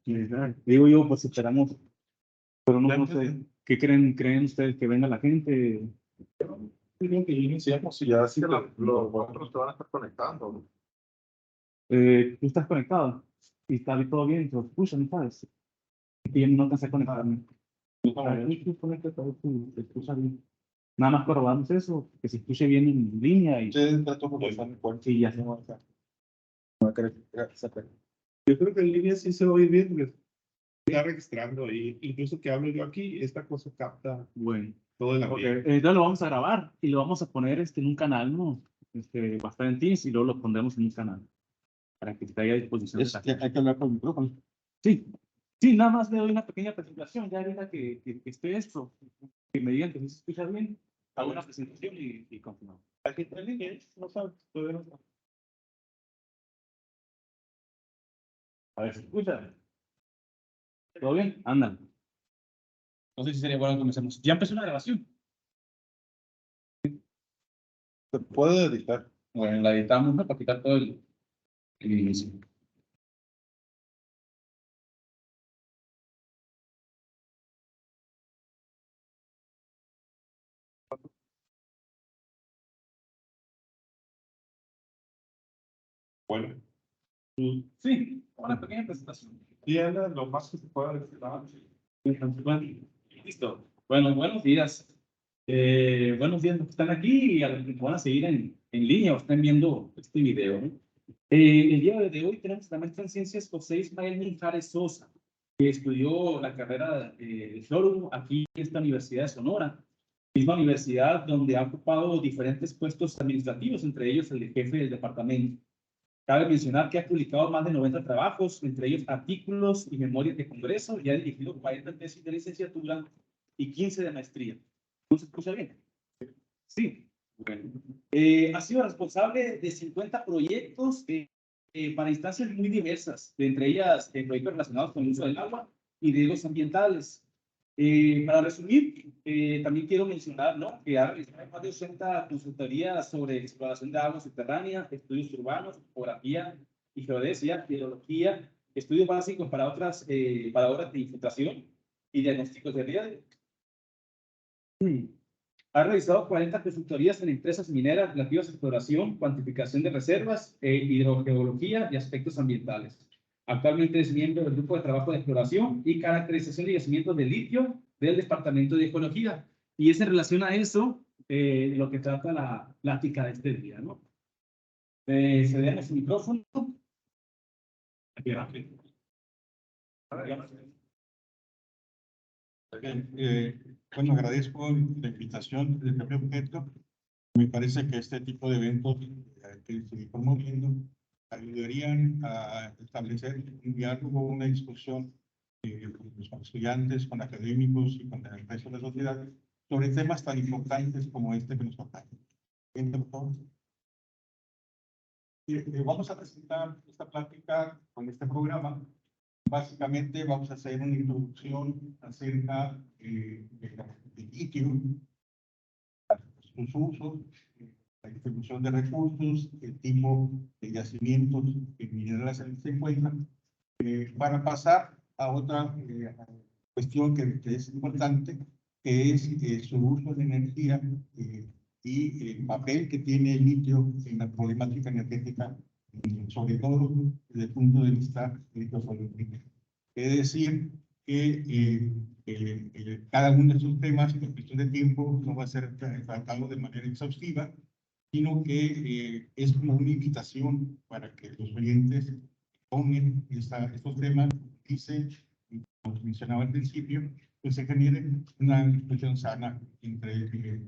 Digo yo, pues esperamos, pero no sé, ¿qué creen ustedes que venga la gente? Creo que iniciamos y ya sí los otros te van a estar conectando, ¿no? Tú estás conectado y está todo bien, se escucha, ¿no sabes? Y yo no alcancé a conectarme. Tú conéctate, a ver si se escucha bien. Nada más corroboramos eso, que se escuche bien en línea y Sí, trato de estar en cuarto. sí, ya se va a estar. Yo creo que en línea sí se va a oír bien, porque está registrando y incluso que hablo yo aquí, esta cosa capta Bueno, todo el okay. ambiente. Entonces lo vamos a grabar y lo vamos a poner en un canal, ¿no? Va a estar en Teams y luego lo pondremos en un canal para que esté a disposición. Hay que hablar con el micrófono. Sí, sí, nada más le doy una pequeña presentación, ya ahorita que esté esto, que me digan que sí se escucha bien, hago una presentación y continuamos. Aquí está en línea, no sabes, todavía no sabes. A ver, ¿se escucha? ¿Todo bien? Andan. No sé si sería bueno que comencemos. Ya empezó la grabación. Se puede editar. Bueno, la editamos, ¿no? Para quitar todo el inicio. Bueno, Sí, una pequeña presentación. y Ana, lo más que se pueda decir. Listo. Bueno, buenos días. Buenos días los que están aquí y a los que van a seguir en línea o están viendo este video, ¿no? El día de hoy tenemos la maestra en Ciencias José Ismael Mijares Sosa, que estudió la carrera de Flórumo aquí en esta Universidad de Sonora, misma universidad donde ha ocupado diferentes puestos administrativos, entre ellos el de jefe del departamento. Cabe mencionar que ha publicado más de 90 trabajos, entre ellos artículos y memorias de congreso, y ha dirigido 40 tesis de licenciatura y 15 de maestría. ¿No se escucha bien? Sí. Bueno. Ha sido responsable de 50 proyectos para instancias muy diversas, entre ellas proyectos relacionados con el uso del agua y riesgos ambientales. Para resumir, también quiero mencionar, ¿no?, que ha realizado más de 80 consultorías sobre exploración de agua subterránea, estudios urbanos, topografía y geodesia, geología, estudios básicos para para obras de infiltración y diagnósticos de riesgo. Ha realizado 40 consultorías en empresas mineras relativas a exploración, cuantificación de reservas, hidrogeología y aspectos ambientales. Actualmente es miembro del Grupo de Trabajo de Exploración y Caracterización de Yacimientos de Litio del Departamento de Geología. Y es en relación a eso lo que trata la plática de este día, ¿no? Cedemos el micrófono. Aquí va. Bueno, agradezco la invitación del propio objeto. Me parece que este tipo de eventos que se estoy promoviendo ayudarían a establecer un diálogo, una discusión con los estudiantes, con académicos y con el resto de la sociedad sobre temas tan importantes como este que nos toca. Vamos a presentar esta plática con este programa. Básicamente vamos a hacer una introducción acerca del litio, sus usos, la distribución de recursos, el tipo de yacimientos minerales en que se encuentran, para pasar a otra cuestión que es importante, que es su uso de energía y el papel que tiene el litio en la problemática energética, sobre todo desde el punto de vista electrosolúmico. Es decir, que cada uno de esos temas, por cuestión de tiempo, no va a ser tratado de manera exhaustiva, sino que es como una invitación para que los oyentes tomen estos temas, dicen, como mencionaba al principio, pues se genere una discusión sana entre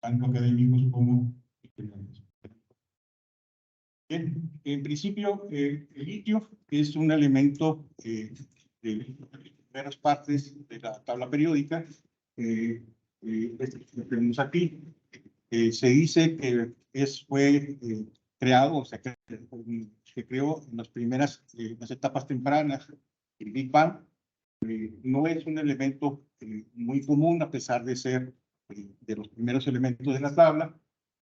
tanto académicos como estudiantes. Bien, en principio, el litio es un elemento de las primeras partes de la tabla periódica. Lo tenemos aquí. Se dice que fue creado, o sea, que se creó en las etapas tempranas, el Big Bang. No es un elemento muy común, a pesar de ser de los primeros elementos de la tabla.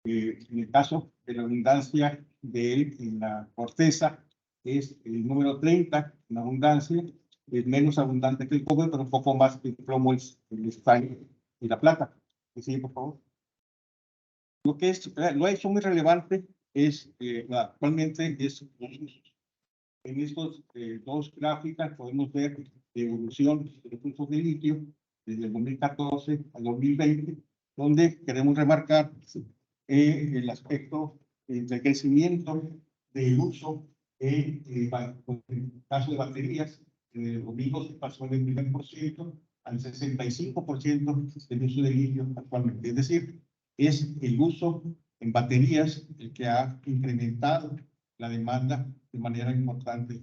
En el caso de la abundancia de él en la corteza, es el número 30 en abundancia, es menos abundante que el cobre, pero un poco más que el plomo, el estaño y la plata. Sí, por favor. Lo ha hecho muy relevante es, actualmente, es en estos dos gráficas podemos ver la evolución de los fluxos de litio desde el 2014 al 2020, donde queremos remarcar el aspecto del crecimiento del uso en el caso de baterías. En el 2012 pasó del 1% al 65% del uso de litio actualmente. Es decir, es el uso en baterías el que ha incrementado la demanda de manera importante.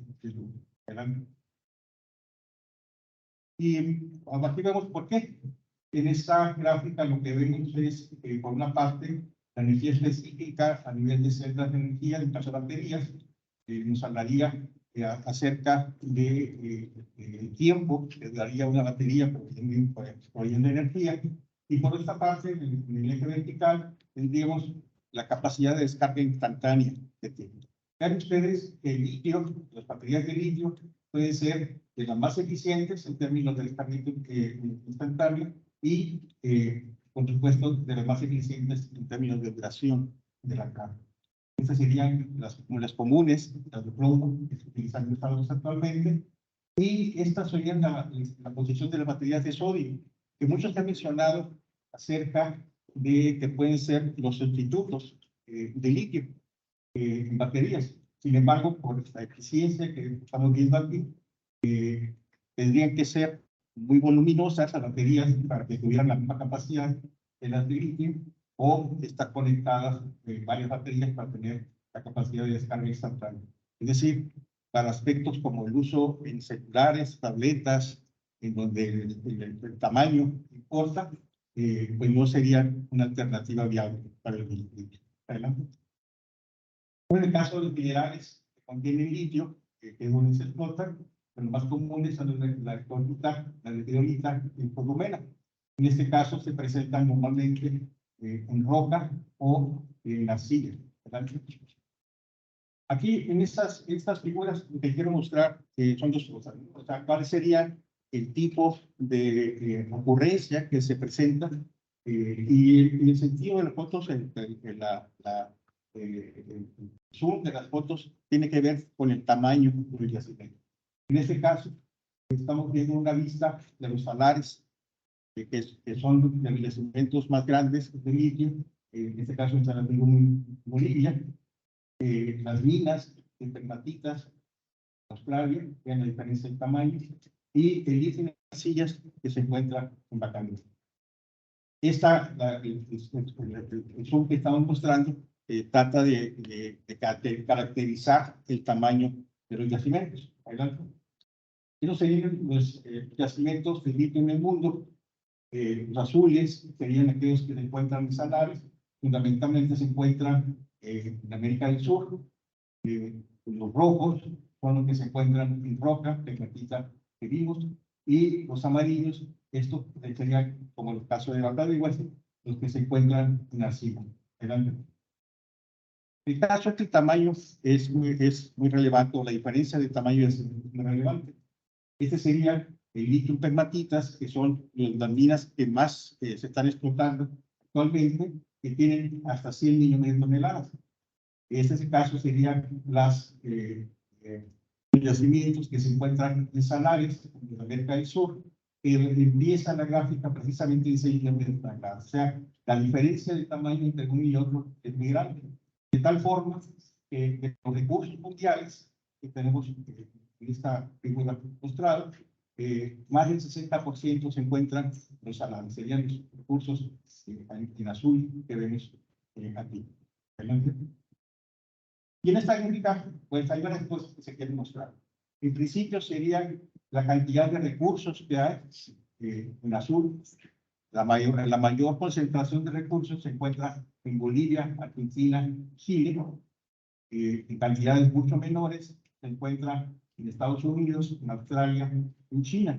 Y aquí vemos por qué. En esta gráfica lo que vemos es, por una parte, la energía específica a nivel de celdas de energía de las baterías. Nos hablaría acerca de el tiempo que daría una batería proveyendo energía. Y por esta parte, en el eje vertical, tendríamos la capacidad de descarga instantánea de tiempo. Vean ustedes que el litio, las baterías de litio, pueden ser de las más eficientes en términos de descarga instantánea y, por supuesto, de las más eficientes en términos de duración de la carga. Estas serían las comunes, las de plomo, que se utilizan en Estados actualmente. Y estas serían la posición de las baterías de sodio, que muchos han mencionado acerca de que pueden ser los sustitutos de litio en baterías. Sin embargo, por la eficiencia que estamos viendo aquí, tendrían que ser muy voluminosas las baterías para que tuvieran la misma capacidad de las de litio, o estar conectadas varias baterías para tener la capacidad de descarga instantánea. Es decir, para aspectos como el uso en celulares, tabletas, en donde el tamaño importa, pues no sería una alternativa viable para el litio. Adelante. En el caso de los minerales que contienen litio, que es donde se explotan, los más comunes son la electrolita, la meteorita y el columena. En este caso se presentan normalmente en roca o en arcilla. Aquí en estas figuras lo que quiero mostrar son dos cosas. O sea, cuál sería el tipo de ocurrencia que se presenta y en el sentido de las fotos, el zoom de las fotos tiene que ver con el tamaño del yacimiento. En este caso, estamos viendo una vista de los salares, que son de los yacimientos más grandes de litio, en este caso en San Antonio, Bolivia, las minas en pegmatitas, Australia, vean la diferencia de tamaño, y el litio en arcillas que se encuentra en Bacanuco. El zoom que estamos mostrando trata de caracterizar el tamaño de los yacimientos. Adelante. Esos serían los yacimientos de litio en el mundo. Los azules serían aquellos que se encuentran en salares, fundamentalmente se encuentran en América del Sur. Los rojos son los que se encuentran en roca, pegmatita que vimos, y los amarillos, esto sería como el caso de Vaca de Hueso, los que se encuentran en arcilla. El caso del tamaño es muy relevante, o la diferencia de tamaño es muy relevante. Este sería el litio en pegmatitas, que son las minas que más se están explotando actualmente, que tienen hasta 100 millones de toneladas. Este es el caso, serían los yacimientos que se encuentran en salares, en América del Sur, que empieza la gráfica precisamente en 6 millones de toneladas. O sea, la diferencia de tamaño entre uno y otro es muy grande. De tal forma que los recursos mundiales que tenemos en esta figura mostrada, más del 60% se encuentran en los salares. Serían los recursos en azul que vemos aquí. Y en esta gráfica, pues hay varias cosas que se quieren mostrar. En principio sería la cantidad de recursos que hay en azul. La mayor concentración de recursos se encuentra en Bolivia, Argentina, Chile. En cantidades mucho menores se encuentra en Estados Unidos, en Australia, en China.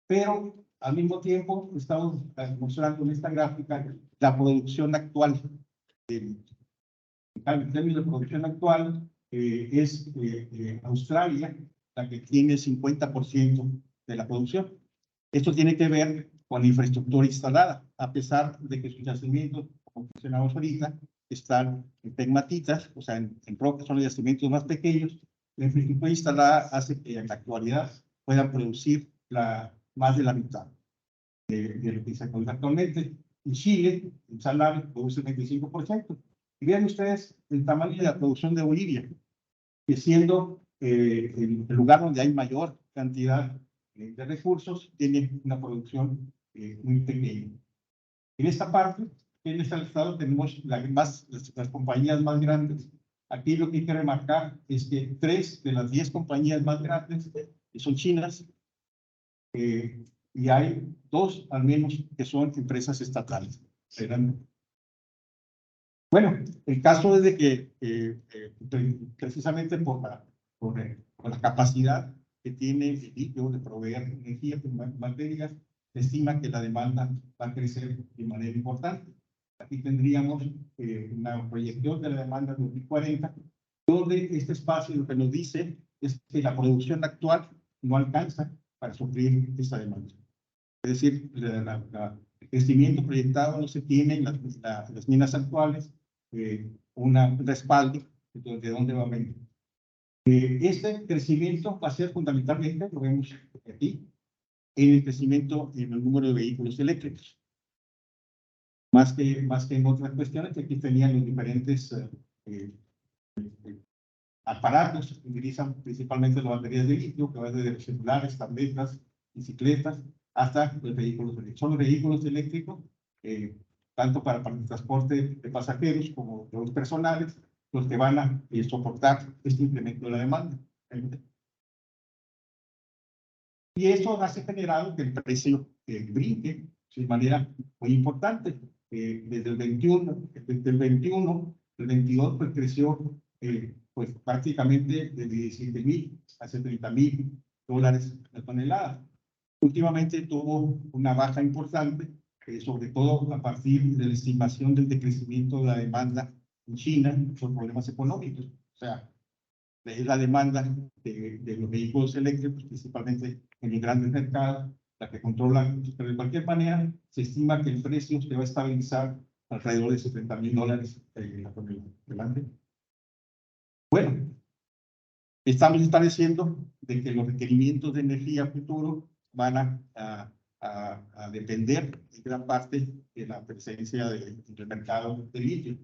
Pero al mismo tiempo estamos mostrando en esta gráfica la producción actual. En términos de producción actual, es Australia la que tiene el 50% de la producción. Esto tiene que ver con la infraestructura instalada, a pesar de que sus yacimientos, como mencionamos ahorita, están en pegmatitas, o sea, en rocas, son los yacimientos más pequeños. La infraestructura instalada hace que en la actualidad puedan producir más de la mitad de lo que se produce actualmente. En Chile, en salario, produce el 25%. Y vean ustedes el tamaño de la producción de Bolivia, que siendo el lugar donde hay mayor cantidad de recursos, tiene una producción muy pequeña. En esta parte, en este estado, tenemos las compañías más grandes. Aquí lo que hay que remarcar es que 3 de las 10 compañías más grandes son chinas, y hay 2 al menos que son empresas estatales. Bueno, el caso es de que precisamente por la capacidad que tiene el litio de proveer energía con baterías, se estima que la demanda va a crecer de manera importante. Aquí tendríamos una proyección de la demanda de 2040, donde este espacio lo que nos dice es que la producción actual no alcanza para suplir esta demanda. Es decir, el crecimiento proyectado no se tiene en las minas actuales, un respaldo de dónde va a venir. Este crecimiento va a ser fundamentalmente, lo vemos aquí, en el crecimiento en el número de vehículos eléctricos. Más que en otras cuestiones, que aquí tenían los diferentes aparatos que utilizan principalmente las baterías de litio, que van desde los celulares, tabletas, bicicletas, hasta los vehículos eléctricos. Son los vehículos eléctricos, tanto para el transporte de pasajeros como de los personales, los que van a soportar este incremento de la demanda. Y eso hace generado que el precio brinque de manera muy importante. Desde el 21, el 22, pues creció pues prácticamente de 17,000 a 70,000 dólares la tonelada. Últimamente tuvo una baja importante, sobre todo a partir de la estimación del decrecimiento de la demanda en China por problemas económicos. O sea, es la demanda de los vehículos eléctricos, principalmente en los grandes mercados, la que controlan. Pero de cualquier manera, se estima que el precio se va a estabilizar alrededor de 70,000 dólares la tonelada. Bueno, estamos estableciendo de que los requerimientos de energía futuro van a depender en gran parte de la presencia del mercado de litio.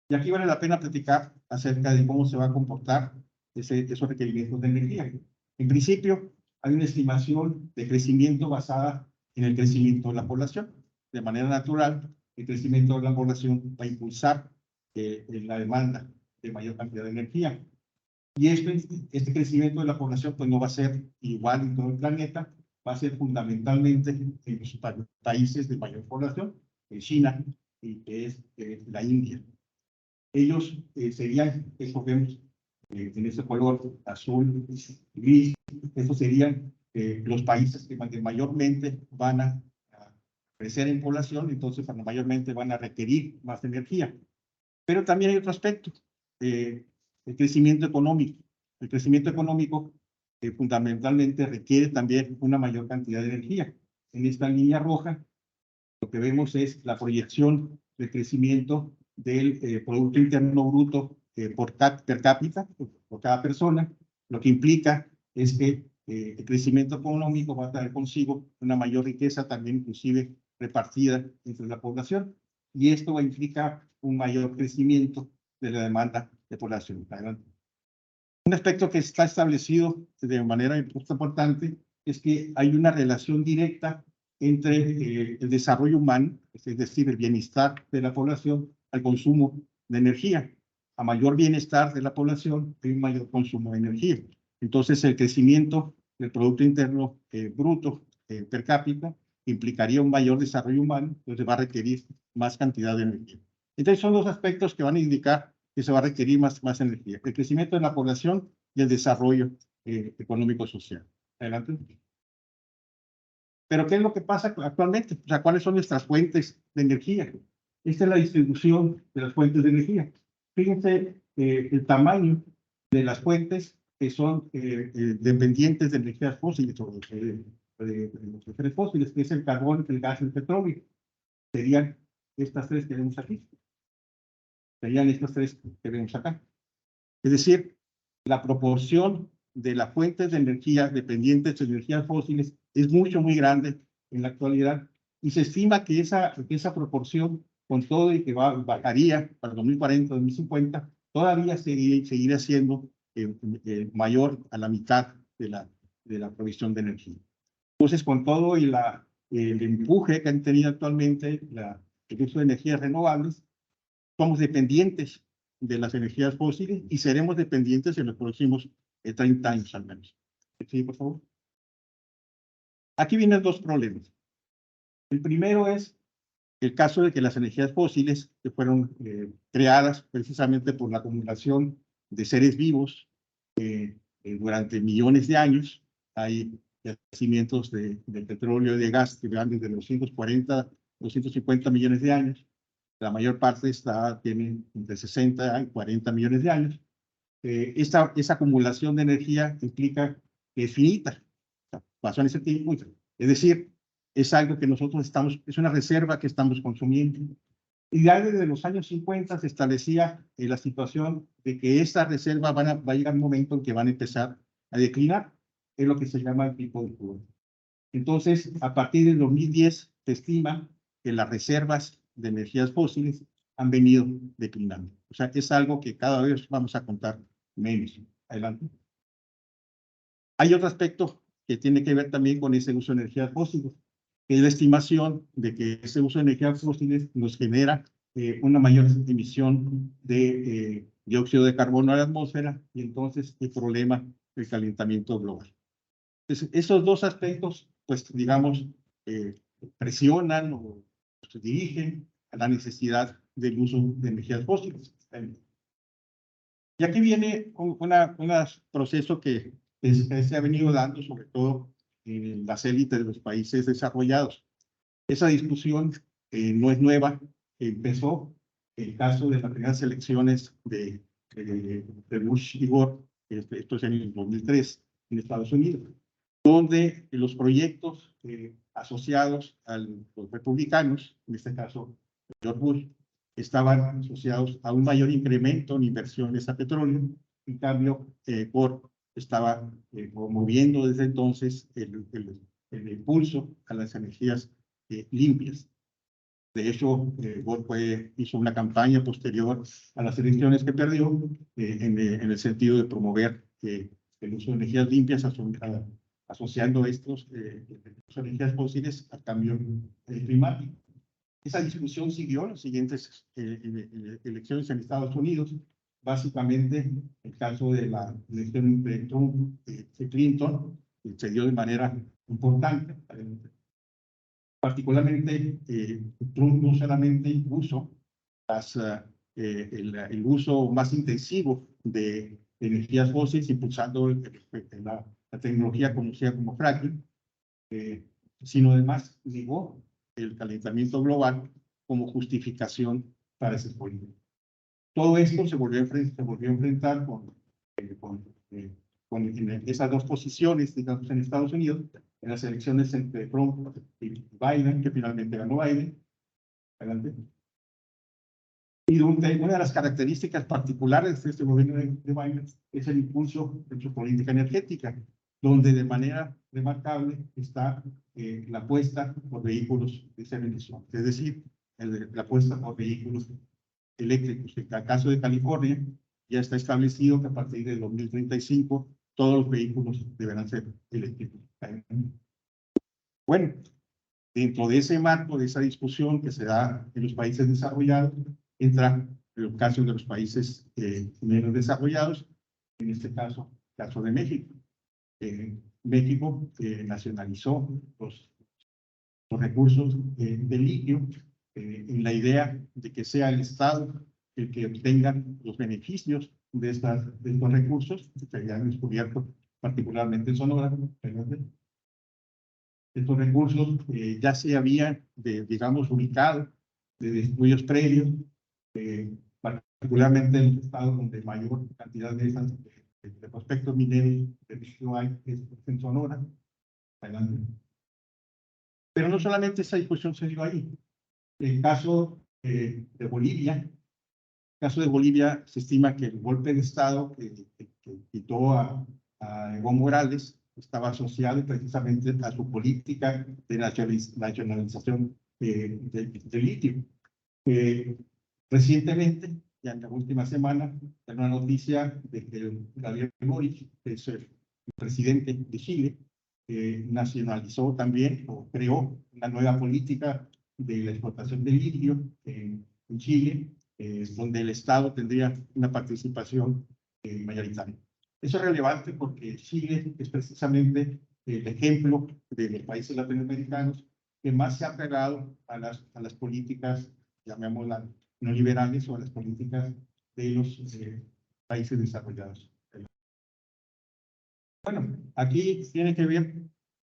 Y aquí vale la pena platicar acerca de cómo se va a comportar esos requerimientos de energía. En principio, hay una estimación de crecimiento basada en el crecimiento de la población. De manera natural, el crecimiento de la población va a impulsar la demanda de mayor cantidad de energía. Y este crecimiento de la población pues no va a ser igual en todo el planeta, va a ser fundamentalmente en los países de mayor población, en China y que es la India. Ellos serían, eso vemos en ese color azul, gris, estos serían los países que mayormente van a crecer en población, entonces mayormente van a requerir más energía. Pero también hay otro aspecto, el crecimiento económico. El crecimiento económico fundamentalmente requiere también una mayor cantidad de energía. En esta línea roja, lo que vemos es la proyección de crecimiento del Producto Interno Bruto per cápita, por cada persona, lo que implica es que el crecimiento económico va a traer consigo una mayor riqueza también inclusive repartida entre la población, y esto va a implicar un mayor crecimiento de la demanda de población. Un aspecto que está establecido de manera importante es que hay una relación directa entre el desarrollo humano, es decir, el bienestar de la población, al consumo de energía. A mayor bienestar de la población, hay un mayor consumo de energía. Entonces, el crecimiento del Producto Interno Bruto per cápita implicaría un mayor desarrollo humano, entonces va a requerir más cantidad de energía. Entonces, son dos aspectos que van a indicar que se va a requerir más energía: el crecimiento de la población y el desarrollo económico-social. Adelante. Pero ¿qué es lo que pasa actualmente? O sea, ¿cuáles son nuestras fuentes de energía? Esta es la distribución de las fuentes de energía. Fíjense el tamaño de las fuentes que son dependientes de energías fósiles o de los combustibles fósiles, que es el carbón, el gas y el petróleo. Serían estas tres que vemos aquí. Serían estas tres que vemos acá. Es decir, la proporción de las fuentes de energía dependientes de energías fósiles es mucho, muy grande en la actualidad, y se estima que esa proporción, con todo y que bajaría para 2040, 2050, todavía seguirá siendo mayor a la mitad de la provisión de energía. Entonces, con todo y el empuje que han tenido actualmente el uso de energías renovables, somos dependientes de las energías fósiles y seremos dependientes en los próximos 30 años al menos. Sí, por favor. Aquí vienen dos problemas. El primero es el caso de que las energías fósiles que fueron creadas precisamente por la acumulación de seres vivos durante millones de años. Hay yacimientos de petróleo y de gas que van desde los 240, 250 millones de años. La mayor parte tiene entre 60 y 40 millones de años. Esa acumulación de energía implica que es finita. Pasó en ese tiempo. Es decir, es algo que nosotros es una reserva que estamos consumiendo. Y ya desde los años 50 se establecía la situación de que esta reserva va a llegar un momento en que van a empezar a declinar. Es lo que se llama el pico de Fogo. Entonces, a partir del 2010 se estima que las reservas de energías fósiles han venido declinando. O sea, es algo que cada vez vamos a contar menos. Adelante. Hay otro aspecto que tiene que ver también con ese uso de energías fósiles, que es la estimación de que ese uso de energías fósiles nos genera una mayor emisión de dióxido de carbono a la atmósfera y entonces el problema del calentamiento global. Entonces, esos dos aspectos, pues digamos, presionan o se dirigen a la necesidad del uso de energías fósiles. Y aquí viene un proceso que se ha venido dando, sobre todo en las élites de los países desarrollados. Esa discusión no es nueva, empezó el caso de las primeras elecciones de Bush y Gore, esto es en el 2003, en Estados Unidos, donde los proyectos asociados a los republicanos, en este caso George Bush, estaban asociados a un mayor incremento en inversiones a petróleo. En cambio, Gore estaba promoviendo desde entonces el impulso a las energías limpias. De hecho, Gore hizo una campaña posterior a las elecciones que perdió en el sentido de promover el uso de energías limpias asociando estos energías fósiles al cambio climático. Esa discusión siguió en las siguientes elecciones en Estados Unidos. Básicamente, el caso de la elección de Trump y Clinton se dio de manera importante. Particularmente, Trump no solamente impuso el uso más intensivo de energías fósiles, impulsando la tecnología conocida como fracking, sino además negó el calentamiento global como justificación para ese política. Todo esto se volvió a enfrentar con esas dos posiciones, digamos, en Estados Unidos, en las elecciones entre Trump y Biden, que finalmente ganó Biden. Adelante. Y una de las características particulares de este gobierno de Biden es el impulso de su política energética, donde de manera remarcable está la apuesta por vehículos de cero emisiones, es decir, la apuesta por vehículos eléctricos. En el caso de California, ya está establecido que a partir de 2035 todos los vehículos deberán ser eléctricos. Bueno, dentro de ese marco, de esa discusión que se da en los países desarrollados, entra el caso de los países menos desarrollados, en este caso, el caso de México. México nacionalizó los recursos de litio en la idea de que sea el Estado el que obtenga los beneficios de estos recursos que se habían descubierto particularmente en Sonora. Estos recursos ya se habían, digamos, ubicado desde estudios previos, particularmente en los estados donde mayor cantidad de esas de prospectos mineros de litio hay es en Sonora, Tailandia. Pero no solamente esa discusión se dio ahí. El caso de Bolivia, se estima que el golpe de Estado que quitó a Evo Morales estaba asociado precisamente a su política de nacionalización de litio. Recientemente, ya en la última semana, hay una noticia de que Gabriel Boric, que es el presidente de Chile, nacionalizó también o creó una nueva política de la explotación de litio en Chile, donde el Estado tendría una participación mayoritaria. Eso es relevante porque Chile es precisamente el ejemplo de los países latinoamericanos que más se ha pegado a las políticas, llamémoslas neoliberales, o a las políticas de los países desarrollados. Bueno, aquí tiene que ver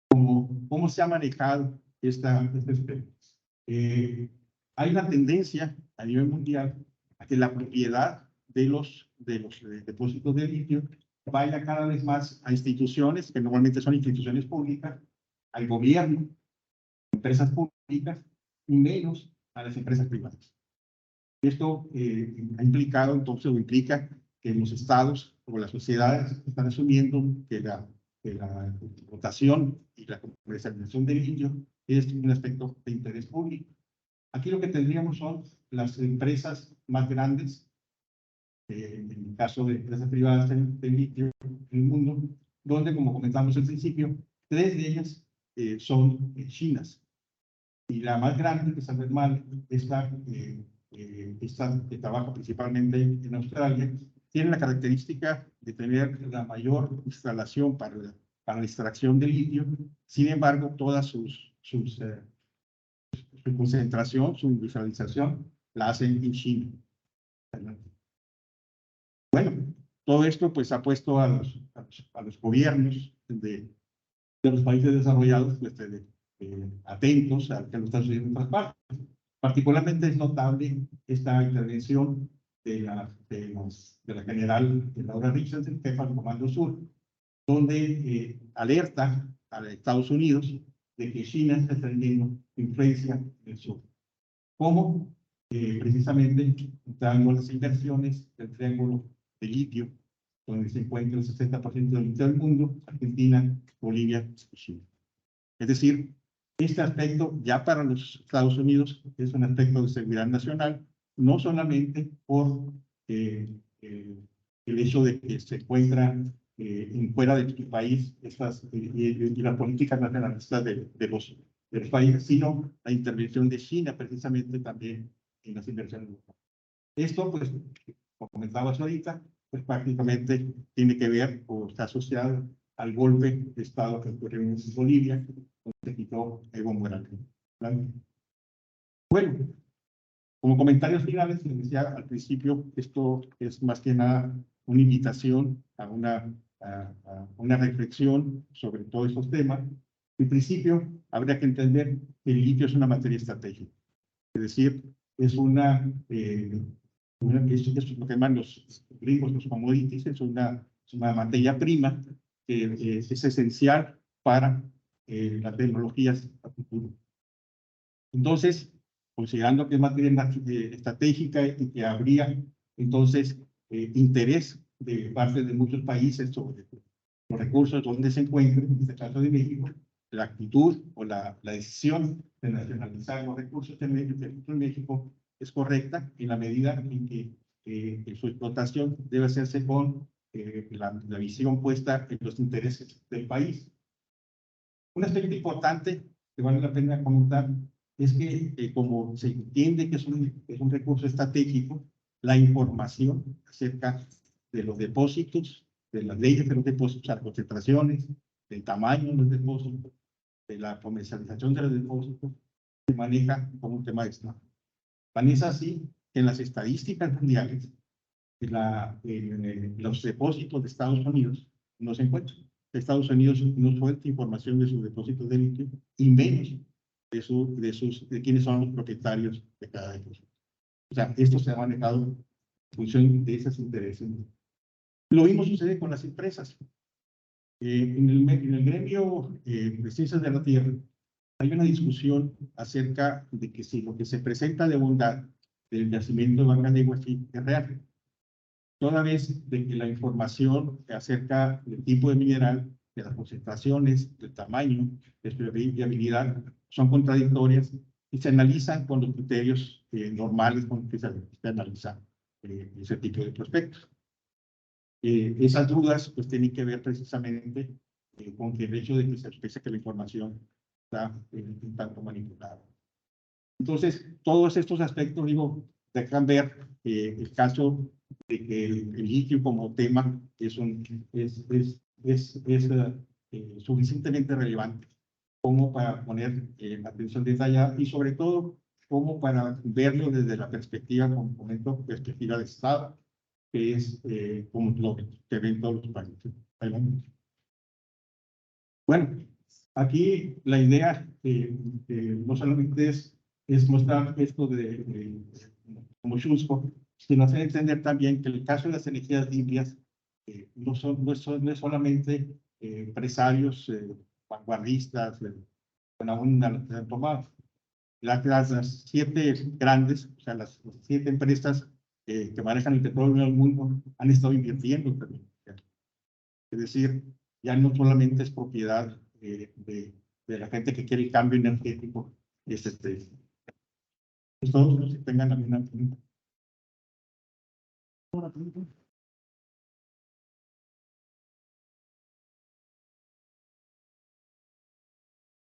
cómo se ha manejado este aspecto. Hay una tendencia a nivel mundial a que la propiedad de los depósitos de litio vaya cada vez más a instituciones, que normalmente son instituciones públicas, al gobierno, empresas públicas, y menos a las empresas privadas. Esto ha implicado, entonces, o implica que los estados o las sociedades están asumiendo que la explotación y la comercialización del litio es un aspecto de interés público. Aquí lo que tendríamos son las empresas más grandes, en el caso de empresas privadas de litio en el mundo, donde, como comentamos al principio, 3 de ellas son chinas. Y la más grande, que es Albemarle, esta que trabaja principalmente en Australia, tiene la característica de tener la mayor instalación para la extracción de litio. Sin embargo, toda su concentración, su industrialización, la hacen en China. Bueno, todo esto pues ha puesto a los gobiernos de los países desarrollados pues, atentos a lo que está sucediendo en otras partes. Particularmente es notable esta intervención de la general Laura Richardson, jefa del Comando Sur, donde alerta a Estados Unidos de que China está teniendo influencia del sur. ¿Cómo? Precisamente dando las inversiones del triángulo de litio, donde se encuentra el 60% del litio del mundo: Argentina, Bolivia y Chile. Es decir, este aspecto ya para los Estados Unidos es un aspecto de seguridad nacional, no solamente por el hecho de que se encuentran fuera de su país y las políticas nacionalistas de los países, sino la intervención de China precisamente también en las inversiones locales. Esto, pues, como comentabas ahorita, pues prácticamente tiene que ver o está asociado al golpe de Estado que ocurrió en Bolivia, donde se quitó Evo Morales. Bueno, como comentarios finales, les decía al principio, esto es más que nada una invitación a una reflexión sobre todos estos temas. En principio, habría que entender que el litio es una materia estratégica. Es decir, es es lo que llaman los gringos, los commodities, es una materia prima que es esencial para las tecnologías a futuro. Entonces, considerando que es materia estratégica y que habría entonces interés de parte de muchos países sobre los recursos donde se encuentren, en este caso de México, la actitud o la decisión de nacionalizar los recursos en México es correcta en la medida en que su explotación debe hacerse con la visión puesta en los intereses del país. Un aspecto importante que vale la pena comentar es que como se entiende que es un recurso estratégico, la información acerca de los depósitos, de las leyes de los depósitos, las concentraciones, del tamaño de los depósitos, de la comercialización de los depósitos, se maneja como un tema de Estado. Tan es así que en las estadísticas mundiales, los depósitos de Estados Unidos no se encuentran. Estados Unidos no suelta información de sus depósitos de litio y menos de quiénes son los propietarios de cada depósito. O sea, esto se ha manejado en función de esos intereses Lo mismo sucede con las empresas. En el gremio de ciencias de la Tierra hay una discusión acerca de que si lo que se presenta de bondad del yacimiento de Banca de Iguací es real, toda vez de que la información acerca del tipo de mineral, de las concentraciones, del tamaño, de su viabilidad, son contradictorias y se analizan con los criterios normales con que se analiza ese tipo de prospectos. Esas dudas pues tienen que ver precisamente con que el hecho de que se exprese que la información está un tanto manipulada. Entonces, todos estos aspectos, digo, dejan ver el caso de que el litio como tema es suficientemente relevante como para poner atención detallada y sobre todo como para verlo desde la perspectiva, como comento, perspectiva de Estado, que es como lo que ven todos los países. Bueno, aquí la idea no solamente es mostrar esto como chusco, sino hacer entender también que el caso de las energías limpias no es solamente empresarios vanguardistas, con aún han tomado. Las 7 grandes, o sea, las 7 empresas que manejan el petróleo en el mundo han estado invirtiendo también. Es decir, ya no solamente es propiedad de la gente que quiere el cambio energético. Pues todos los que tengan alguna pregunta.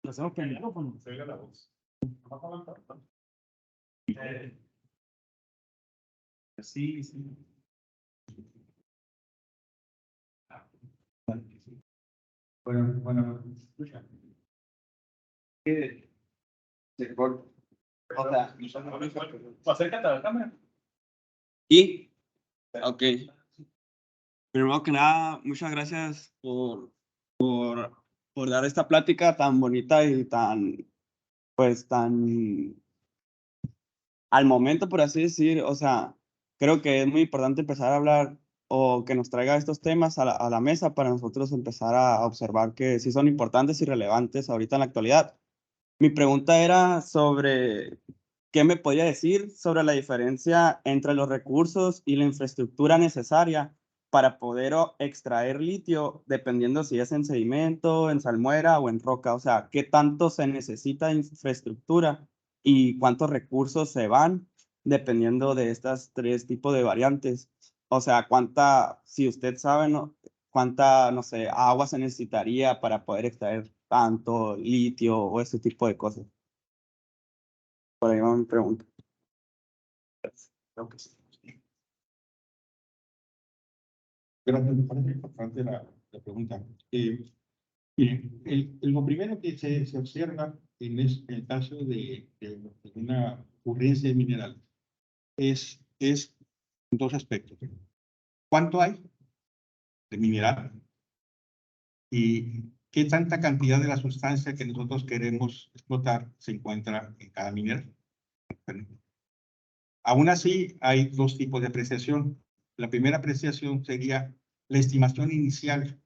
Lo hacemos primero cuando se oiga la voz. Sí, sí. Bueno, escucha. Se corta. O sea, Acércate a la cámara. y, ok. Primero que nada, muchas gracias por dar esta plática tan bonita y pues, tan al momento, por así decir. O sea, creo que es muy importante empezar a hablar o que nos traiga estos temas a la mesa para nosotros empezar a observar que sí son importantes y relevantes ahorita en la actualidad. Mi pregunta era sobre qué me podía decir sobre la diferencia entre los recursos y la infraestructura necesaria para poder extraer litio, dependiendo si es en sedimento, en salmuera o en roca. O sea, qué tanto se necesita de infraestructura y cuántos recursos se van dependiendo de estas 3 tipos de variantes. O sea, si usted sabe, ¿no? Cuánta, no sé, agua se necesitaría para poder extraer tanto litio o ese tipo de cosas. Por ahí va mi pregunta. Creo que sí. Pero me parece importante la pregunta. Lo primero que se observa en el caso de una ocurrencia de mineral es 2 aspectos. ¿Cuánto hay de mineral? ¿Y qué tanta cantidad de la sustancia que nosotros queremos explotar se encuentra en cada mineral? Aún así, hay 2 tipos de apreciación. La primera apreciación sería la estimación inicial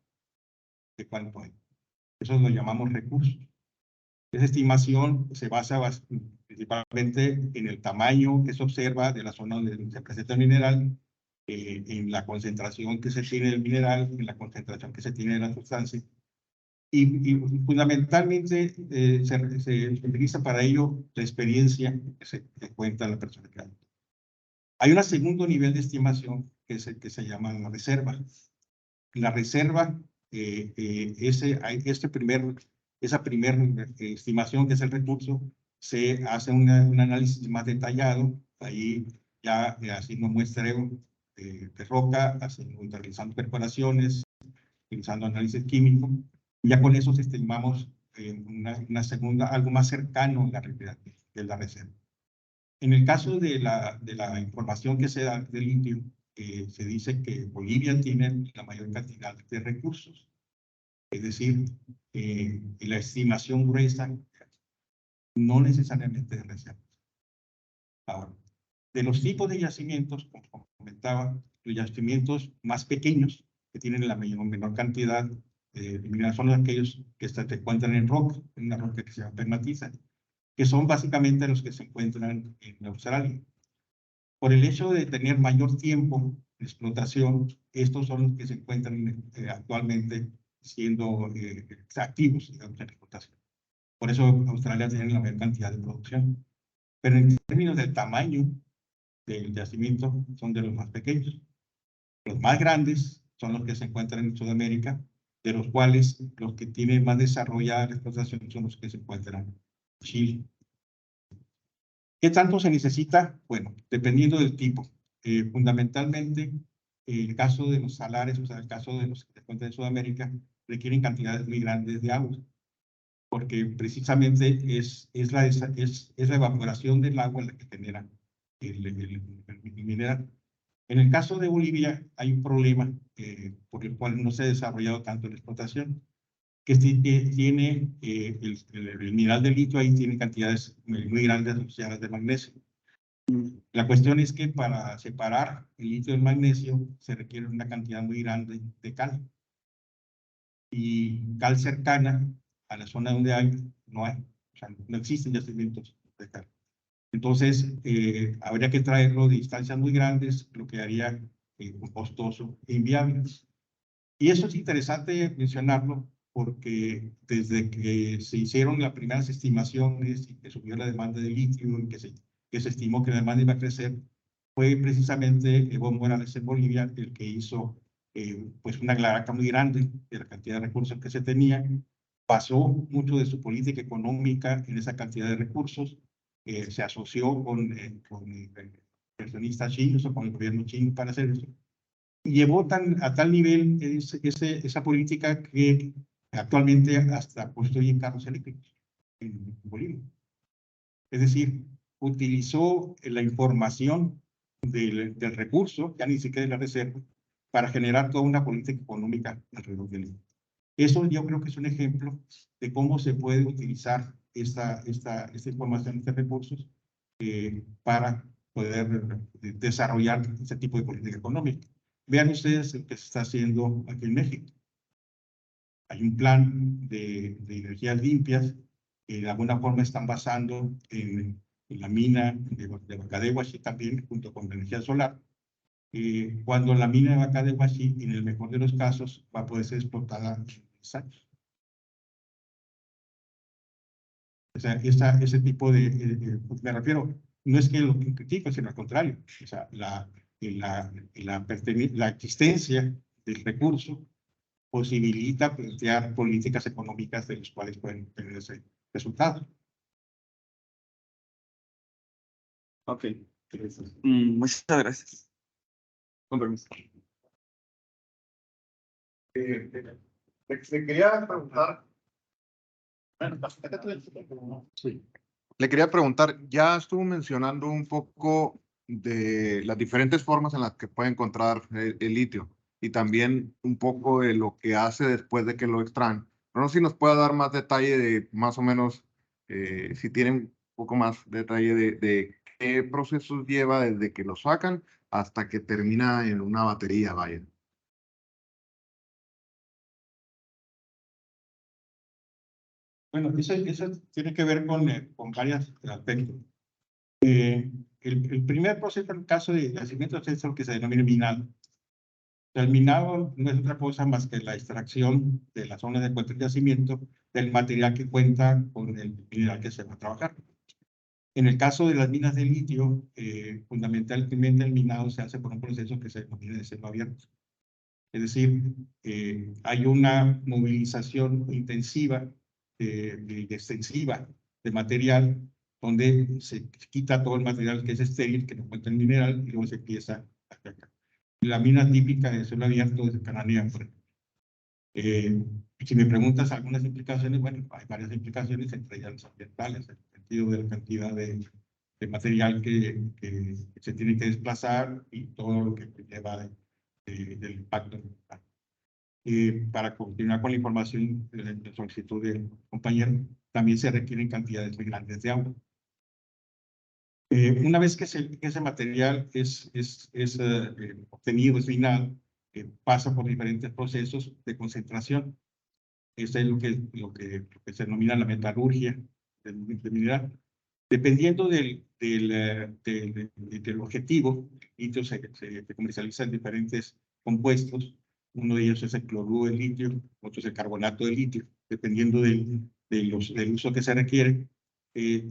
de cuánto hay. Eso lo llamamos recursos. Esa estimación se basa principalmente en el tamaño que se observa de la zona donde se presenta el mineral, en la concentración que se tiene del mineral, en la concentración que se tiene de la sustancia. Y fundamentalmente se utiliza para ello la experiencia que cuenta la persona que habla. Hay un segundo nivel de estimación que es el que se llama la reserva. La reserva, esa primera estimación que es el recurso, se hace un análisis más detallado, ahí ya haciendo muestreo de roca, realizando perforaciones, utilizando análisis químico. Ya con eso estimamos una segunda, algo más cercano a la realidad de la reserva. En el caso de la información que se da del litio, se dice que Bolivia tiene la mayor cantidad de recursos. Es decir, la estimación gruesa no necesariamente de reservas. Ahora, de los tipos de yacimientos, como comentaba, los yacimientos más pequeños, que tienen la menor cantidad de minerales, son aquellos que se encuentran en roca, en una roca que se llama pegmatiza, que son básicamente los que se encuentran en Australia. Por el hecho de tener mayor tiempo de explotación, estos son los que se encuentran actualmente siendo activos, digamos, en explotación. Por eso Australia tiene la mayor cantidad de producción. Pero en términos del tamaño del yacimiento, son de los más pequeños. Los más grandes son los que se encuentran en Sudamérica, de los cuales los que tienen más desarrollada la explotación son los que se encuentran en Chile. ¿Qué tanto se necesita? Bueno, dependiendo del tipo. Fundamentalmente, el caso de los salares, o sea, el caso de los que se encuentran en Sudamérica, requieren cantidades muy grandes de agua, porque precisamente es la evaporación del agua la que genera el mineral. En el caso de Bolivia hay un problema por el cual no se ha desarrollado tanto la explotación, que tiene el mineral de litio, ahí tiene cantidades muy grandes asociadas de magnesio. La cuestión es que para separar el litio del magnesio se requiere una cantidad muy grande de cal. Y cal cercana a la zona donde hay, no hay. O sea, no existen yacimientos de cal. Entonces, habría que traerlo de distancias muy grandes, lo que haría costoso e inviable. Y eso es interesante mencionarlo porque desde que se hicieron las primeras estimaciones y que subió la demanda de litio y que se estimó que la demanda iba a crecer, fue precisamente Evo Morales en Bolivia el que hizo pues una claraca muy grande de la cantidad de recursos que se tenían. Basó mucho de su política económica en esa cantidad de recursos. Se asoció con inversionistas chinos o con el gobierno chino para hacer eso. Y llevó a tal nivel esa política que actualmente hasta construyen carros eléctricos en Bolivia. Es decir, utilizó la información del recurso, ya ni siquiera de la reserva, para generar toda una política económica alrededor de él. Eso yo creo que es un ejemplo de cómo se puede utilizar esta información, estos recursos, para poder desarrollar ese tipo de política económica. Vean ustedes lo que se está haciendo aquí en México. Hay un plan de energías limpias que de alguna forma están basando en la mina de Bacadehuachi también, junto con la energía solar. Cuando la mina de Bacadehuachi, en el mejor de los casos, va a poder ser explotada en 10 años. O sea, ese tipo me refiero, no es que lo critico, sino al contrario. O sea, la existencia del recurso posibilita plantear políticas económicas de las cuales pueden tener ese resultado. Ok. Muchas gracias. Con permiso. Le quería preguntar. Sí. Le quería preguntar, ya estuvo mencionando un poco de las diferentes formas en las que puede encontrar el litio y también un poco de lo que hace después de que lo extraen. No sé si nos puede dar más detalle de más o menos, si tienen un poco más detalle de qué procesos lleva desde que lo sacan hasta que termina en una batería, vaya. Bueno, eso tiene que ver con varios aspectos. El primer proceso, en el caso de yacimientos, es lo que se denomina minado. El minado no es otra cosa más que la extracción de la zona de encuentro de yacimiento del material que cuenta con el mineral que se va a trabajar. En el caso de las minas de litio, fundamentalmente el minado se hace por un proceso que se denomina de cielo abierto. Es decir, hay una movilización intensiva y extensiva de material donde se quita todo el material que es estéril, que no cuenta el mineral, y luego se empieza a sacar. La mina típica de suelo abierto es Cananea, por ejemplo. Si me preguntas algunas implicaciones, bueno, hay varias implicaciones, entre ellas las ambientales, en el sentido de la cantidad de material que se tiene que desplazar y todo lo que lleva del impacto. Para continuar con la información de la solicitud del compañero, también se requieren cantidades muy grandes de agua. Una vez que ese material es obtenido, es minado, pasa por diferentes procesos de concentración. Eso es lo que se denomina la metalurgia del mineral. Dependiendo del objetivo, el litio se comercializa en diferentes compuestos. Uno de ellos es el cloruro de litio, otro es el carbonato de litio. Dependiendo del uso que se requiere,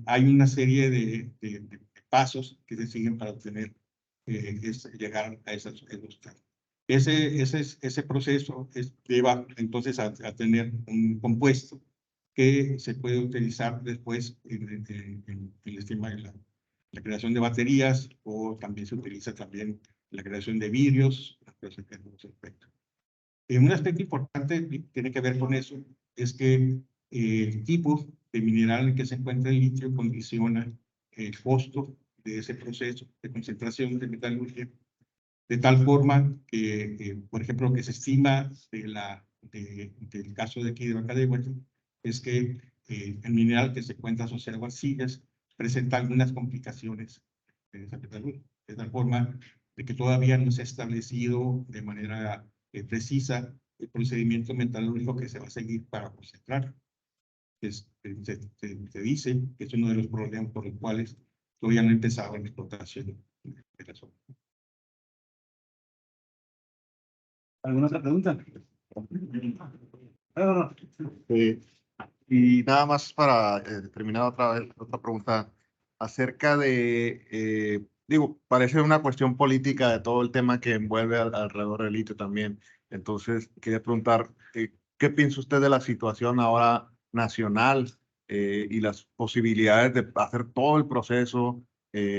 hay una serie de pasos que se siguen para obtener, llegar a esos estados. Ese proceso lleva entonces a tener un compuesto que se puede utilizar después en el esquema de la creación de baterías, o también se utiliza también la creación de vidrios. Un aspecto importante que tiene que ver con eso es que el tipo de mineral en el que se encuentra el litio condiciona el costo de ese proceso de concentración de metalurgia, de tal forma que, por ejemplo, lo que se estima del caso de aquí de Bacadehuatl es que el mineral que se encuentra asociado a arcillas presenta algunas complicaciones en esa metalurgia, de tal forma de que todavía no se ha establecido de manera precisa el procedimiento metalúrgico que se va a seguir para concentrar. Se dice que es uno de los problemas por los cuales todavía no ha empezado la explotación de la zona. ¿Alguna otra pregunta? No. Y nada más para terminar otra vez, otra pregunta acerca digo, parece una cuestión política de todo el tema que envuelve alrededor del litio también. Entonces, quería preguntar, ¿qué piensa usted de la situación ahora nacional y las posibilidades de hacer todo el proceso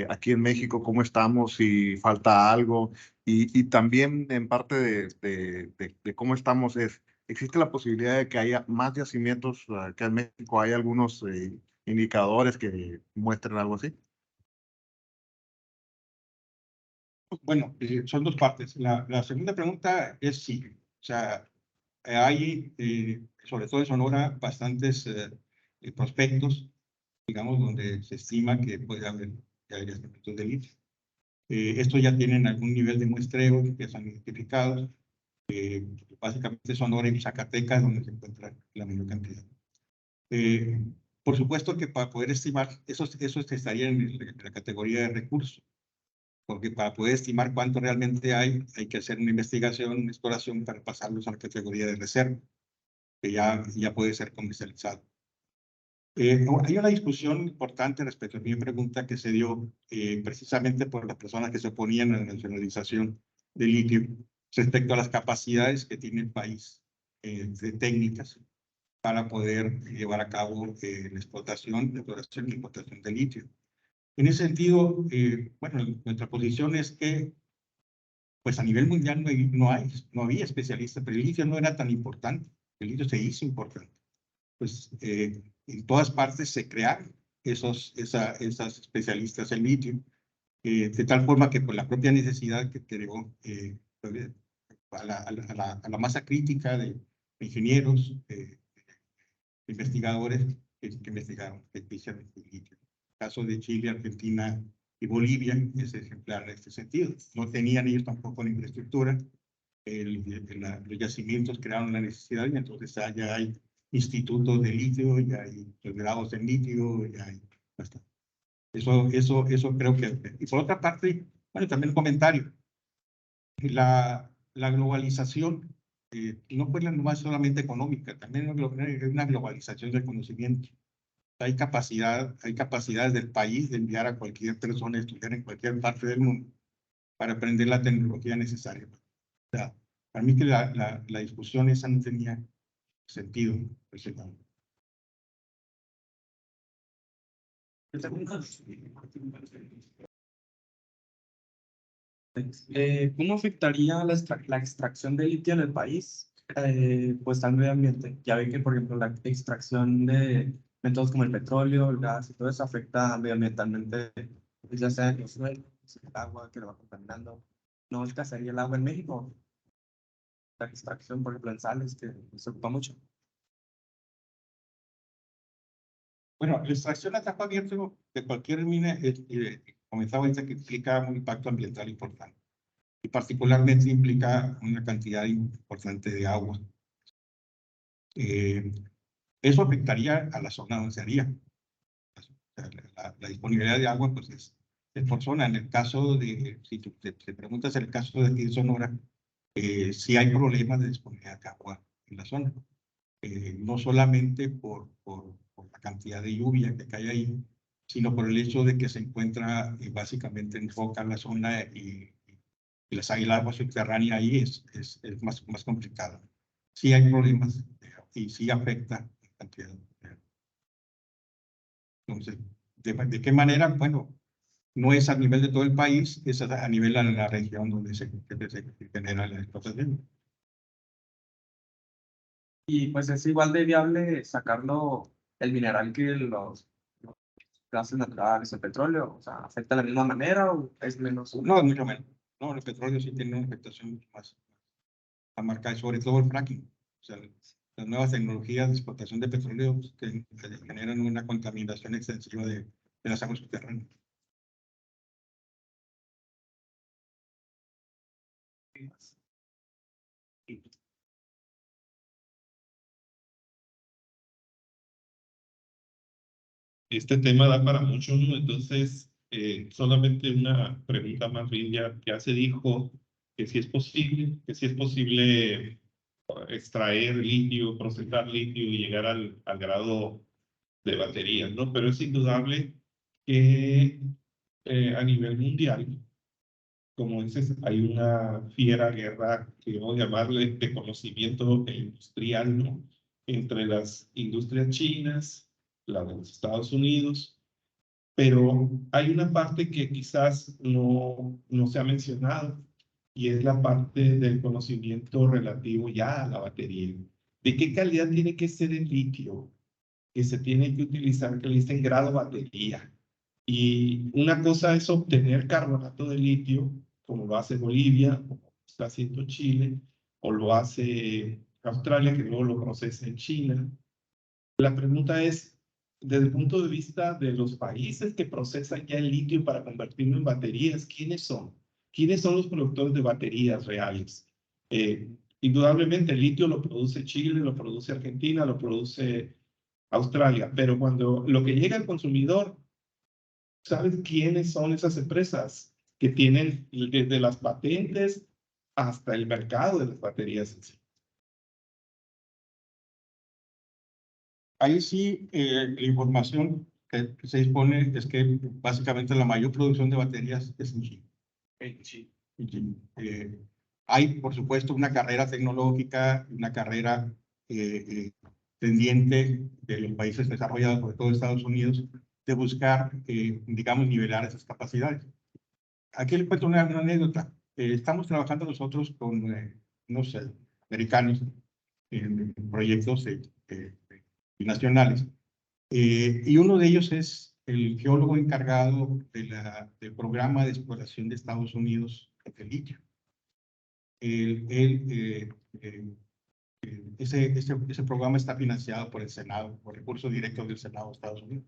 aquí en México? ¿Cómo estamos? Si falta algo. Y también en parte de cómo estamos ¿existe la posibilidad de que haya más yacimientos que en México? ¿Hay algunos indicadores que muestren algo así? Bueno, son dos partes. La segunda pregunta es sí. O sea, hay, sobre todo en Sonora, bastantes prospectos, digamos, donde se estima que puede haber yacimientos de litio. Estos ya tienen algún nivel de muestreo que están identificados. Básicamente Sonora y Zacatecas, donde se encuentra la mayor cantidad. Por supuesto que para poder estimar, esos estarían en la categoría de recursos, porque para poder estimar cuánto realmente hay que hacer una investigación, una exploración para pasarlos a la categoría de reserva, que ya puede ser comercializado. Hay una discusión importante respecto a mi pregunta que se dio precisamente por las personas que se oponían a la nacionalización del litio respecto a las capacidades que tiene el país de técnicas para poder llevar a cabo la explotación y explotación de litio. En ese sentido, bueno, nuestra posición es que pues a nivel mundial no había especialistas, pero el litio no era tan importante. El litio se hizo importante. Pues en todas partes se crearon esas especialistas en litio, de tal forma que por la propia necesidad que creó a la masa crítica de ingenieros, investigadores que investigaron especialmente el litio. El caso de Chile, Argentina y Bolivia es ejemplar en este sentido. No tenían ellos tampoco la infraestructura. Los yacimientos crearon la necesidad, y entonces ya hay institutos de litio, ya hay grados en litio, ya hay bastante. Eso creo que... Y por otra parte, bueno, también un comentario. La globalización no fue nomás solamente económica, también es una globalización del conocimiento. Hay capacidades del país de enviar a cualquier persona a estudiar en cualquier parte del mundo para aprender la tecnología necesaria. O sea, para mí que la discusión esa no tenía sentido. ¿Cómo afectaría la extracción de litio en el país? Pues al medio ambiente. Ya ve que, por ejemplo, la extracción de métodos como el petróleo, el gas y todo eso afecta medioambientalmente, pues, ya sea en los suelos, el agua que lo va contaminando. ¿No escasearía el agua en México? La extracción, por ejemplo, en sales, que se ocupa mucho. Bueno, la extracción a campo abierto de cualquier mina, comenzaba ahorita, que implica un impacto ambiental importante. Y particularmente implica una cantidad importante de agua. Eso afectaría a la zona donde se haría. La disponibilidad de agua, pues es por zona. En el caso de, si te preguntas en el caso de aquí de Sonora, sí hay problemas de disponibilidad de agua en la zona. No solamente por la cantidad de lluvia que cae ahí, sino por el hecho de que se encuentra básicamente en foca la zona y el agua subterránea ahí es más complicado. Sí hay problemas y sí afecta la cantidad. Entonces, ¿de qué manera? Bueno, no es a nivel de todo el país, es a nivel de la región donde se genera la explotación. Y pues es igual de viable sacarlo, el mineral que los gases naturales, el petróleo, o sea, ¿afecta de la misma manera o es menos? No, es mucho menos. No, el petróleo sí tiene una afectación mucho más marcada, sobre todo el fracking. O sea, las nuevas tecnologías de explotación de petróleo que generan una contaminación extensiva de las aguas subterráneas. Este tema da para mucho, ¿no? Entonces, solamente una pregunta más bien, ya se dijo que si es posible extraer litio, procesar litio y llegar al grado de baterías, ¿no? Pero es indudable que a nivel mundial, como dices, hay una fiera guerra, que vamos a llamarle, de conocimiento industrial, ¿no? Entre las industrias chinas, la de los Estados Unidos, pero hay una parte que quizás no se ha mencionado, y es la parte del conocimiento relativo ya a la batería. ¿De qué calidad tiene que ser el litio que se tiene que utilizar, que le dicen grado batería? Y una cosa es obtener carbonato de litio, como lo hace Bolivia, como está haciendo Chile, o lo hace Australia, que luego lo procesa en China. La pregunta es, desde el punto de vista de los países que procesan ya el litio para convertirlo en baterías, ¿quiénes son? ¿Quiénes son los productores de baterías reales? Indudablemente el litio lo produce Chile, lo produce Argentina, lo produce Australia, pero cuando lo que llega al consumidor, ¿sabes quiénes son esas empresas que tienen desde las patentes hasta el mercado de las baterías en sí? Ahí sí, la información que se dispone es que básicamente la mayor producción de baterías es en China. En China. Hay, por supuesto, una carrera tecnológica, una carrera pendiente de los países desarrollados, sobre todo Estados Unidos, de buscar, digamos, nivelar esas capacidades. Aquí les cuento una anécdota. Estamos trabajando nosotros con unos americanos en proyectos nacionales. Y uno de ellos es el geólogo encargado del programa de exploración de Estados Unidos de litio. Ese programa está financiado por el Senado, por recursos directos del Senado de Estados Unidos.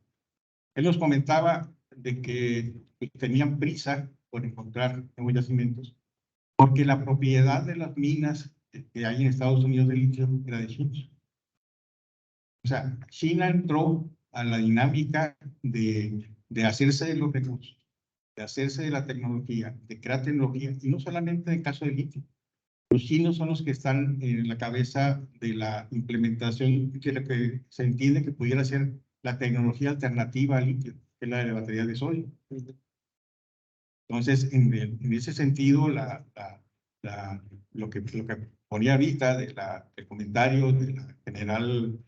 Él nos comentaba de que tenían prisa por encontrar nuevos yacimientos, porque la propiedad de las minas que hay en Estados Unidos de litio era de China. O sea, China entró a la dinámica de hacerse de los recursos, de hacerse de la tecnología, de crear tecnología, y no solamente en el caso de litio. Los chinos son los que están en la cabeza de la implementación que se entiende que pudiera ser la tecnología alternativa al litio, que es la de la batería de sodio. Entonces, en ese sentido, lo que ponía ahorita del comentario de la general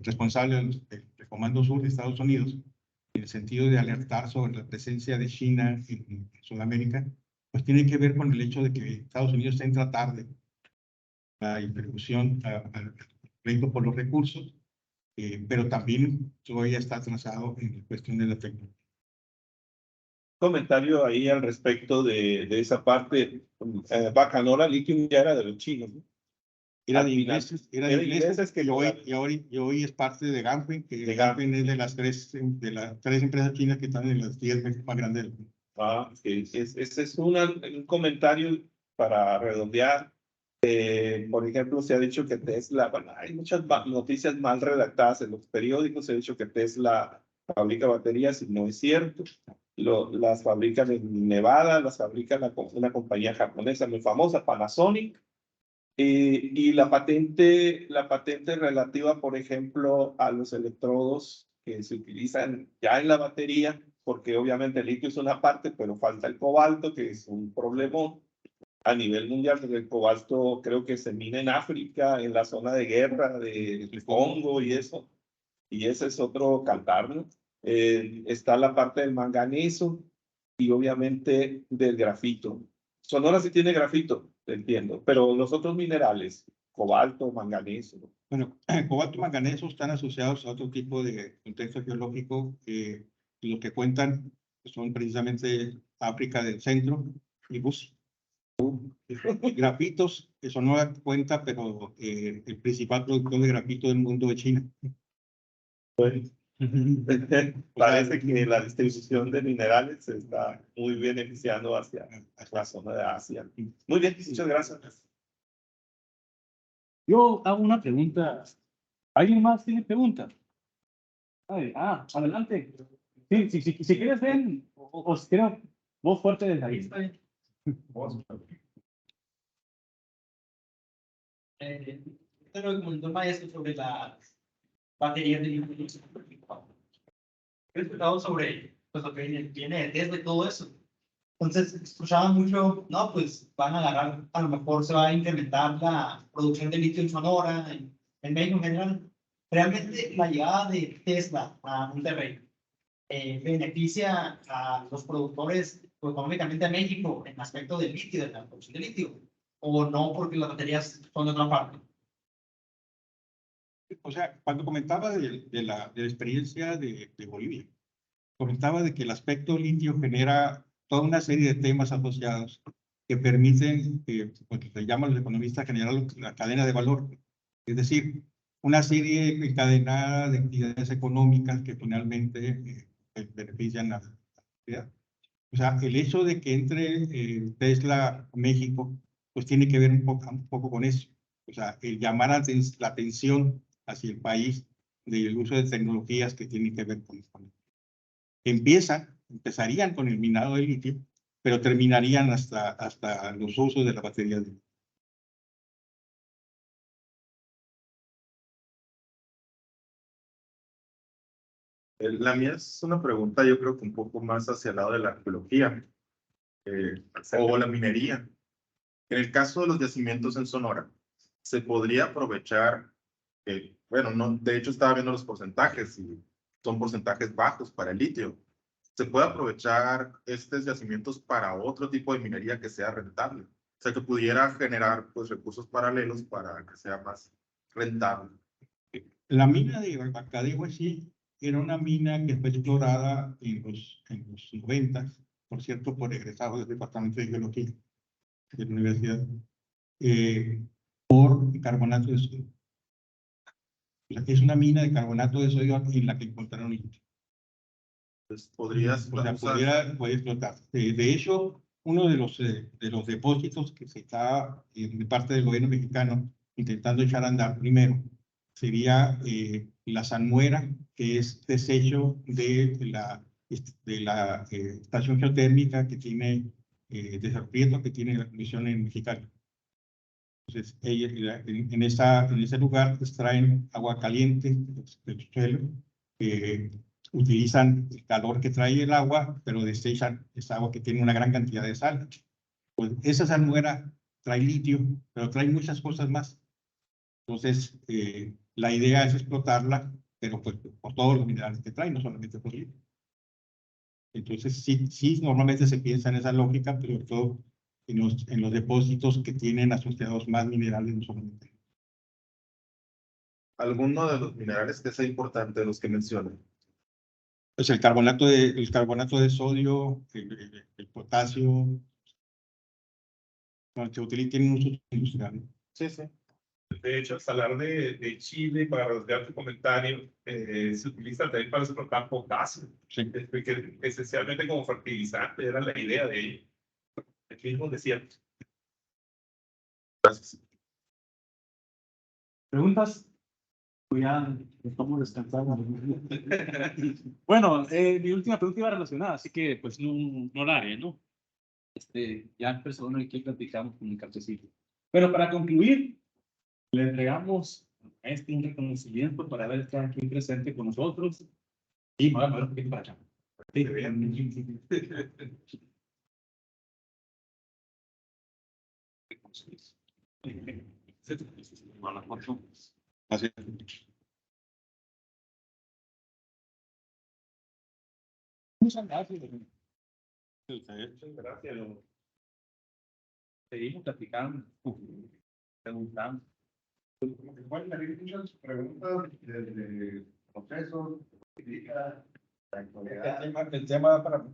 responsable del Comando Sur de Estados Unidos, en el sentido de alertar sobre la presencia de China en Sudamérica, pues tiene que ver con el hecho de que Estados Unidos entra tarde la introducción al pleito por los recursos, pero también todavía está atrasado en la cuestión de la tecnología. Comentario ahí al respecto de esa parte. Bacanora Lithium ya era de los chinos, ¿no? Era Al de final, ingleses, era de ingleses que y hoy es parte de Ganfeng, que De Ganfeng es de las tres empresas chinas que están en las 10 más grandes del mundo. Sí, ese es un comentario para redondear. Por ejemplo, se ha dicho que Tesla, bueno, hay muchas noticias mal redactadas en los periódicos, se ha dicho que Tesla fabrica baterías y no es cierto. Las fabrican en Nevada, las fabrica una compañía japonesa muy famosa, Panasonic. Y la patente relativa, por ejemplo, a los electrodos que se utilizan ya en la batería, porque obviamente el litio es una parte, pero falta el cobalto, que es un problema a nivel mundial, porque el cobalto creo que se mina en África, en la zona de guerra de Congo y eso, y ese es otro cantar, ¿no? Está la parte del manganeso y obviamente del grafito. Sonora sí tiene grafito, entiendo, pero los otros minerales, cobalto, manganeso. Bueno, cobalto y manganeso están asociados a otro tipo de contexto geológico que los que cuentan son precisamente África del Centro y Rusia. Grafitos, eso no da cuenta, pero el principal productor de grafito del mundo es China. Parece que la distribución de minerales se está muy beneficiando hacia la zona de Asia. Muy bien, muchas gracias. Yo hago una pregunta. ¿Alguien más tiene preguntas? Adelante. Sí, si quieres, ven. O si quieres, voz fuerte desde ahí. Pero lo que comentó el maestro sobre las baterías de litio. He escuchado sobre pues, lo que viene de Tesla y todo eso. Entonces, escuchaba mucho, no, pues van a agarrar, a lo mejor se va a incrementar la producción de litio en Sonora, en México en general. Realmente la llegada de Tesla a Monterrey beneficia a los productores pues, económicamente a México en aspecto del litio, de la producción de litio, o no porque las baterías son de otra parte. O sea, cuando comentaba de la experiencia de Bolivia, comentaba de que el aspecto litio genera toda una serie de temas asociados que permiten, lo que se llaman los economistas generar la cadena de valor. Es decir, una serie encadenada de actividades económicas que finalmente benefician a la sociedad. O sea, el hecho de que entre Tesla a México, pues tiene que ver un poco con eso. O sea, el llamar la atención hacia el país del uso de tecnologías que tienen que ver con esto. Empezarían con el minado de litio, pero terminarían hasta los usos de la batería de litio. La mía es una pregunta, yo creo que un poco más hacia el lado de la arqueología o la minería. En el caso de los yacimientos en Sonora, se podría aprovechar, bueno, no, de hecho estaba viendo los porcentajes y son porcentajes bajos para el litio. Se puede aprovechar estos yacimientos para otro tipo de minería que sea rentable. O sea, que pudiera generar pues, recursos paralelos para que sea más rentable. La mina de Bacadegua sí era una mina que fue explorada en los 90, por cierto, por egresados del Departamento de Geología de la universidad, por carbonato de sodio. O sea, es una mina de carbonato de sodio en la que encontraron litio. Entonces, podrías O sea, usar. puede explotar. De hecho, uno de los depósitos que se está de parte del gobierno mexicano intentando echar a andar primero sería la salmuera, que es desecho de la estación geotérmica que tiene de Cerro Prieto, que tiene la Comisión en Mexicali. Entonces, en ese lugar extraen agua caliente del suelo, utilizan el calor que trae el agua, pero desechan esa agua que tiene una gran cantidad de sal. Pues esa salmuera trae litio, pero trae muchas cosas más. Entonces, la idea es explotarla, pero pues por todos los minerales que trae, no solamente por litio. Entonces, sí, normalmente se piensa en esa lógica, pero sobre todo en los depósitos que tienen asociados más minerales, no solamente. ¿Alguno de los minerales que sea importante de los que mencioné? Pues el carbonato de sodio, el potasio, tienen un uso industrial. Sí, sí. De hecho, al hablar de Chile, para redondear tu comentario, se utiliza también para explotar potasio, que esencialmente como fertilizante era la idea de ello. El mismo desierto. Gracias. ¿Preguntas? Pues ya estamos descansando. Bueno, mi última pregunta iba relacionada, así que pues no la haré, ¿no? Ya en persona aquí platicamos con el cafecito. Pero para concluir, le entregamos un reconocimiento para haber estado aquí presente con nosotros. Y me voy a mover un poquito para acá. Sí. Así. Muchas gracias. Muchas gracias. Seguimos platicando, preguntando. Pueden venir muchas preguntas desde procesos, política, la actualidad. El tema para